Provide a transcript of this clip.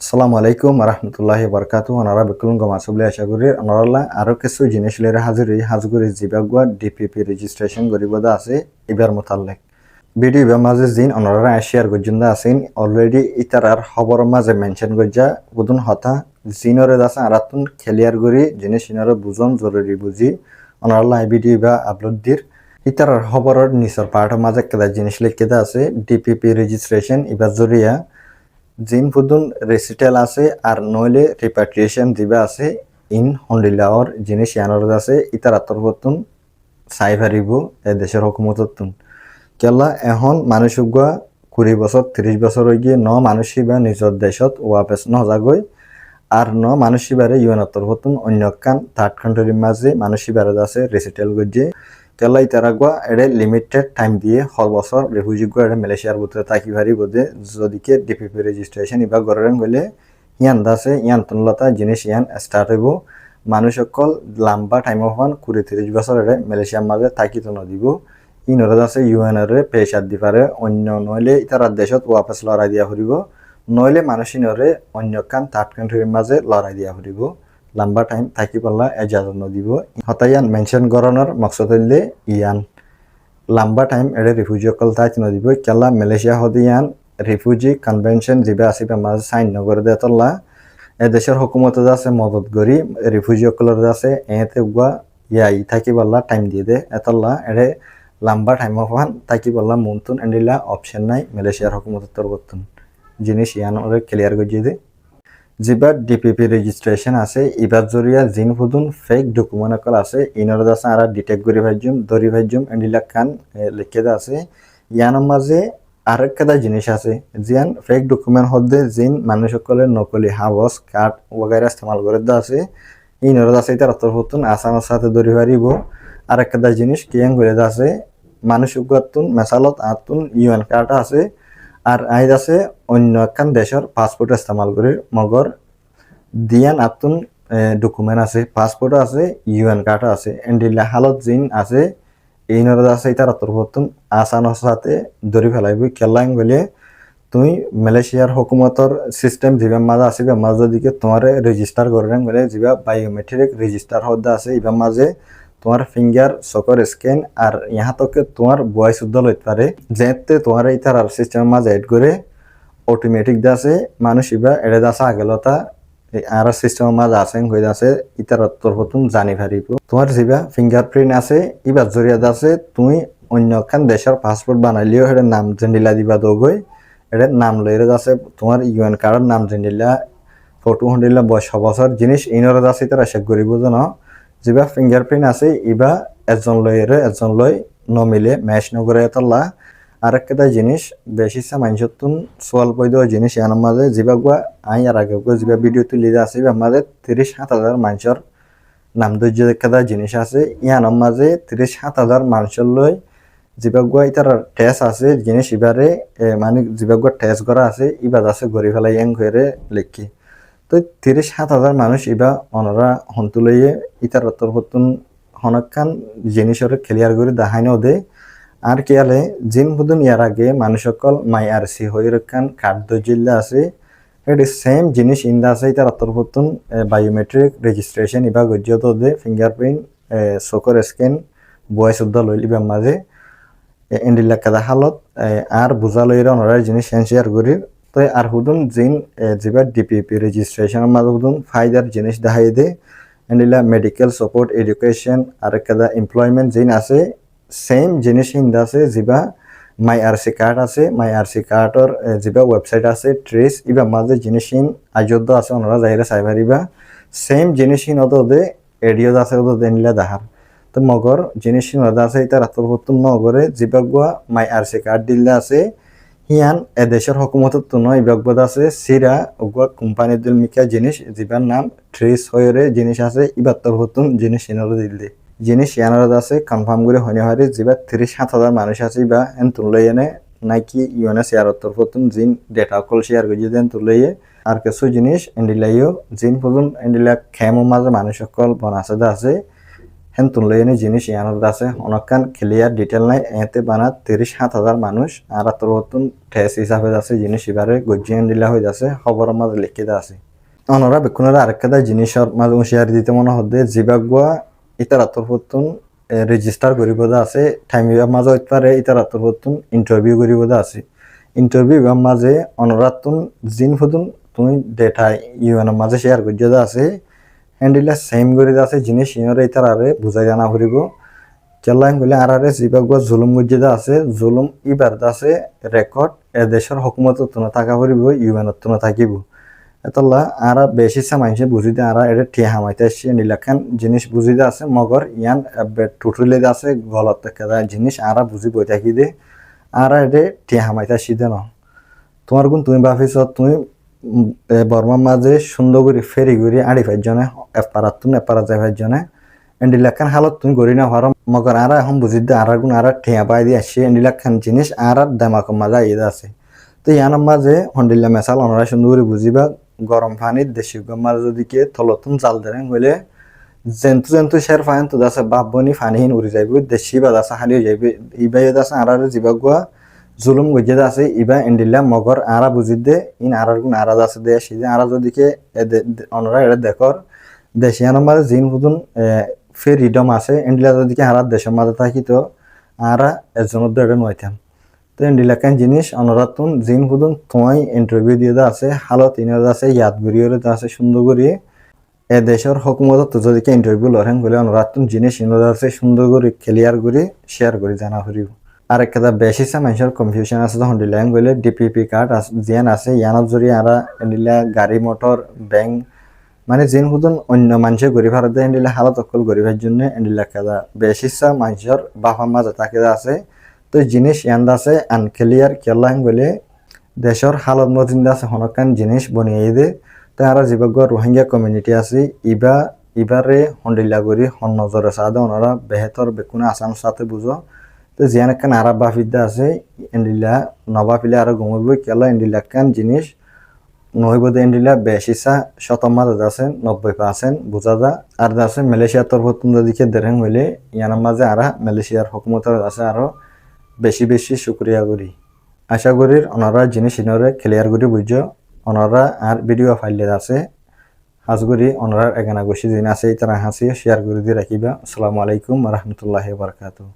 আসসালামু আলাইকুম রহমতুল্লাহি বারকাতু অনারা বেকুলুন গমা সবলে আশা করি অনারা আরো কিছু জিনিস লইরা হাজির জিবাগুয়া ডিপিপি রেজিস্ট্রেশন গরিবদা আছে এবার মোতাল্লেক ভিডিও বা মাঝে জিন অনারা শেয়ার গজিন্দা আছেন অলরেডি ইতারার খবর মাঝে মেনশন গজ্জা বুদুন হতা জিনরে দাসা আরাতুন খেলিয়ার গরি জিনিস ইনারে বুজন জরুরি বুঝি অনারা এই ভিডিও বা আপলোড দির ইতারার খবরের নিচর পার্টের মাঝে কেদা জিনিস লিখে আছে ডিপিপি রেজিস্ট্রেশন এবার জরিয়া জিন ফুদুন রেসিটেল আছে আর নইলে রিপাট্রিয়েশন দিবা আছে ইন হন্ডিলাওর জিনিস ইয়ানর আছে ইতার আত্মরবতুন সাইভারিব এ দেশের হকুমততুন কেলা এখন মানুষগুয়া 20 বছর 30 বছর হয়ে গিয়ে মানুষই বা নিজের দেশত ওয়াপেস নজাগই আর মানুষই বারে ইউএন আত্মরবতুন অন্য কান থার্ড কান্ট্রির মাঝে মানুষই বারে আছে রেসিটেল গজ্জে কেলা ইতারাগুয়া এড়ে লিমিটেড টাইম দিয়ে হল বছর রেফিউজি গুয়া এড়ে মালয়েশিয়ার ভিতরে থাকি পারি বোধে যদিকে ডিপিপি রেজিস্ট্রেশন ইবা গড়েন গেলে ইয়ান দাসে ইয়ান তুনলতা জিনিস ইয়ান স্টার্ট হইব মানুষ সকল লম্বা টাইম হন 20-30 বছর এড়ে মালয়েশিয়ার মাঝে থাকি তো নদিব ইনরে দাসে ইউএন এর পেশার দি পারে অন্য নইলে ইতার দেশত ওয়াপস লড়াই দিয়া ফুরিব নইলে মানুষ ইনরে অন্য কান থার্ড কান্ট্রির মাঝে লড়াই দিয়া ফুরিব লম্বা টাইম থাকি পাল্লা এজাজত নদিব হতায়ান মেনশন গরনের মকসদ হইলে ইয়ান লম্বা টাইম এড়ে রিফিউজি অকল তাই নদিব কেলা মালয়েশিয়া হদিয়ান রিফিউজি কনভেনশন যিবা আসিবে মাঝে সাইন নগর দে তল্লা এ দেশের হুকুমত আছে মদত করি রিফিউজি অকলের আছে এতে গুয়া ইয়াই থাকি পাল্লা টাইম দিয়ে দে এতল্লা এড়ে লম্বা টাইম হন থাকি পাল্লা মুনতুন এন্ডিলা অপশন নাই মালয়েশিয়ার হুকুমত তরবতুন জিনিস ইয়ান ওরে ক্লিয়ার গজিয়ে দে যেবার ডিপিপি রেজিস্ট্রেশন আছে এবার জরিয়া জিন ফুদুন ফেক ডকুমেন্ট অকল আছে ইনর দাসা আর ডিটেক্ট করি ভাইজুম দরি ভাইজুম এন্ডিলা কান লিখে দা আছে ইয়ানোর মাঝে আরেক কাদা জিনিস আছে জিয়ান ফেক ডকুমেন্ট হদ্দে জিন মানুষ সকলের নকলি হাওস কার্ড ওগাইরা ইস্তেমাল করে দা আছে ইনর দাসা ইতার অর্থ ফুতুন আসানোর সাথে দরি পারিব আরেক কাদা জিনিস কিয়াং করে দা আছে মানুষ উগাতুন মেসালত আতুন ইউএন কার্ড আছে আর আইদ আছে অন্য একখান দেশের পাসপোর্ট ইস্তেমাল করে মগর দিয়ান আতুন ডকুমেন্ট আছে পাসপোর্ট আছে ইউএন কার্ড আছে এন্ডিলা হালত জিন আছে এই নরদ আছে ইতার অন্তর্ভুক্ত আসানোর সাথে ধরে ফেলাইব কেলাইং বলে তুই মালয়েশিয়ার হুকুমতর সিস্টেম যেভাবে মাঝে আসিবে মাঝে দিকে তোমার রেজিস্টার করেন বলে যেভাবে বায়োমেট্রিক রেজিস্টার হতে আছে এবার মাঝে তোমার ফিঙ্গার চকর স্ক্যান আর ইহা তকে তোমার ভয়েস শুদ্ধ লইতে পারে যেতে তোমার ইতার সিস্টেমের মাঝে এড করে অটোমেটিক দাসে মানুষ ইবা এড়ে দাসা আগেলতা আর সিস্টেমের মাঝে আছে হয়ে আছে ইতার তরফতুন জানি পারিব তোমার যেবা ফিঙ্গারপ্রিন্ট আছে ইবার জরিয়া আছে তুমি অন্য খান দেশের পাসপোর্ট বানাইলেও এটা নাম জেন্ডিলা দিবা দগই এটা নাম লইরে আছে তোমার ইউএন কার্ডের নাম জেন্ডিলা ফটো হন্ডিলা 6 বছর জিনিস ইনর আছে তারা শেক করিব জানো যেবা ফিঙ্গারপ্রিন্ট আছে ইবা একজন লই নমিলে ম্যাচ নগরে এতলা আরেকটা জিনিস বেশি মানুষতুন সোয়াল পয়দ জিনিস ইয়ানোর মাঝে যেবা আই আর আগে যেবা ভিডিও তুলি আছে আমাদের 37,000 মানুষের নাম ধৈর্য একটা জিনিস আছে ইয়ানোর মাঝে 37,000 মানুষের লই যেবা ইতার টেস্ট আছে জিনিস এবারে মানে যেবা টেস্ট করা আছে ইবাদ আছে গড়ি ফেলাই এং করে লিখি তো 37,000 মানুষ ইবা অনরা হন্তু লইয়ে ইতার তরফতুন হনকান জিনিসের ক্লিয়ার করে দেখাইনও দে আর কেয়ালে জিন বুদুন ইয়ার আগে মানুষ সকল মাই আরসি হয়ে রক্ষান কার্ড জিল্লা আছে এটি সেম জিনিস ইন্দা আছে তার অন্তর্ভুক্তন বায়োমেট্রিক রেজিস্ট্রেশন ইবা গজ্জিয়ত দে ফিঙ্গারপ্রিন্ট চকর স্ক্যান বয় শুদ্ধ লইলিবার মাঝে এন্ডিলা কাদা হালত আর বুঝা লইরা অনারা জিনিস শেয়ার করি তো আর হুদুন জিন যেবা ডিপিপি রেজিস্ট্রেশনের মাঝে হুদুন ফায়দার জিনিস দেখাই দে এন্ডিলা মেডিকেল সাপোর্ট এডুকেশন আর কাদা এমপ্লয়মেন্ট জিন আছে সেম জিনিস ইন্দা আছে যেবা মাই আরসি কার্ড আছে মাই আরসি কার্ডর যেবা ওয়েবসাইট আছে ট্রেস ইবা মাঝে জিনিস আযোদ্ধ আছে ওনারা যাইরা চাইবারিবা সেম জিনিস ওদে এডিও আছে ওদে নিলা দাহার তো মগর জিনিস ওদা আছে এটা রাতরবর্তন নগরে যেবা মাই আরসি কার্ড দিল্লা আছে হিয়ান এ দেশের হকুমতত তো নয় ইবাগবদ আছে সিরা ওগুয়া কোম্পানির দিল মিকা জিনিস যেবার নাম ট্রেস হয়ে জিনিস আছে ইবার তরবর্তন জিনিস ইনর দিল্লি জিনিস ইয়ানোর আছে কনফার্ম করে হইনে হয় যেবা 37,000 মানুষ আছে বা এন তুললে এনে নাকি ইউএনএস ইয়ার তরফতুন জিন ডেটা কল শেয়ার করে দেন তুললে আর কিছু জিনিস এন্ডিলাইও জিন পর্যন্ত এন্ডিলা খেমো মাঝে মানুষ সকল বনাসে আছে হেন তুললে জিনিস ইয়ানোর আছে অনেকখান ক্লিয়ার ডিটেল নাই এতে বানা 37,000 মানুষ আর তোর ঠেস হিসাবে আছে জিনিস এবারে গজিয়ান দিলা হয়ে যাচ্ছে খবরের মাঝে লিখে দেওয়া আছে অনরা বেকুনের আরেকটা জিনিসের মাঝে হুঁশিয়ারি দিতে মনে হচ্ছে জিবাগুয়া ইতার আত্মপত্তন রেজিস্টার করিব আছে টাইম মাঝে হইতে পারে ইতার আত্মপত্তন ইন্টারভিউ করিব আছে ইন্টারভিউ মাঝে অনরাতুন জিন ফুতুন তুমি ডেটা ইউএনের মাঝে শেয়ার করিয়া আছে হ্যান্ডিলা সেম করে আছে জিনিস ইনরে ইতার আরে বুঝাই জানা ফুরিব কেলাইন বলে আর আরে জিবাগুয়া জুলুম গজিয়া আছে জুলুম ইবার আছে রেকর্ড এ দেশের হুকুমত তুনা থাকা ফুরিব ইউএনত তুনা থাকিব এতলা আর বেশি মানুষে বুঝিতে আর এটা ঠিয়া হামাইতে আসছে নীলাখান জিনিস বুঝিতে আছে মগর ইয়ান টুটুলে আছে গলত কেদা জিনিস আর বুঝি বই থাকি দে আর এটা ঠিয়া হামাইতে আসছি দে ন তোমার গুণ তুমি ভাবিছ তুমি বর্মার মাঝে সুন্দর করে ফেরি করে আড়ি ফাইজনে এপারা যায় ফাইজনে এন্ডিলাখান হালত তুমি গড়ি না হওয়ার মগর আর এখন বুঝিতে আর গুণ আর ঠিয়া পাই দিয়ে আসছে এন্ডিলাখান জিনিস আর দামাক মাঝে আইয়ে আছে তো ইয়ানোর মাঝে হন্ডিল্লা মেশাল অনরা সুন্দর করে বুঝিবা গরম পানির দেশি মাঝে যদি কে থলতুন জাল দেন হইলে জেন্তু শের ফাইন তো দাসে বাপ বনি ফানিহীন উড়ি যাইব দেশি বা দাসা হালিয়ে যাইব ইবাই দাসে আর জিবাগুয়া জুলুম গজিয়ে আছে ইবা এন্ডিল্লা মগর আরা বুঝি দে ইন আর গুণ আরা আছে দে আসি যে আরা যদি কে অনরা এটা দেখর দেশিয়ানোর মাঝে জিন ফুতুন ফ্রিডম আছে এন্ডিল্লা যদি কে আর দেশের মাঝে থাকি তো আরা এজনের এটা নয়তাম তো এন্ডিলাকান জিনিস অনরাতুন জিন হুদুন তোমায় ইন্টারভিউ দিয়ে আছে হালত ইনার আছে ইয়াদ গড়িয়ে আছে সুন্দর করে এ দেশের হুকুমত তো যদি ইন্টারভিউ লড়েন বলে অনরাতুন জিনিস ইনার আছে সুন্দর করে ক্লিয়ার করে শেয়ার করে জানা হরিব আর একটা বেশি মানুষের কনফিউশন আছে তখন দিলাম বলে ডিপিপি কার্ড জিয়ান আছে ইয়ানত জড়িয়ে আর এন্ডিলা গাড়ি মোটর ব্যাংক মানে জিন হুদুন অন্য মানুষের গড়ি ভাড়া দেয় এন্ডিলা হালত অকল গরিবের জন্য এন্ডিলা কাদা বেশি মানুষের বাপা মাঝে তাকে আছে তো জিনিস ইয়ান্দ আছে আনক্লিয়ার কেলাইন বলে দেশের হালত মজিন্দা আছে হনকান জিনিস বনিয়ে দে তো আর জীবজ্ঞ রোহিঙ্গা কমিউনিটি আছে ইবারে হন্ডিল্লা করি হন নজরে সাদে ওনারা বেহেতর বেকুনে আসাম সাথে বুঝো তো জিয়ান একখান আরা বাফিদ্দা আছে এন্ডিল্লা নবাফিলে আরো ঘুমইব কেলা এন্ডিল্লা কান জিনিস নহিবদে এন্ডিল্লা বেশিসা শতমাদ আছে 90% বুঝা যা আর আছে মালয়েশিয়ার তরফ দিকে দেরেন হইলে ইয়ানার মাঝে আরা মালয়েশিয়ার হুকুমতের আছে আরো বেশি শুক্রিয়া করি আশা করি ওনারা জিনিস ইনরে ক্লিয়ার করে বুঝছো ওনারা আর ভিডিও ফাইলে আছে হাজ করি ওনারা এখানে বসে জিনিস আছে তারা হাসি শেয়ার করে দিয়ে রাখিবা আসসালামু আলাইকুম রহমতুল্লাহ বারকাতুহ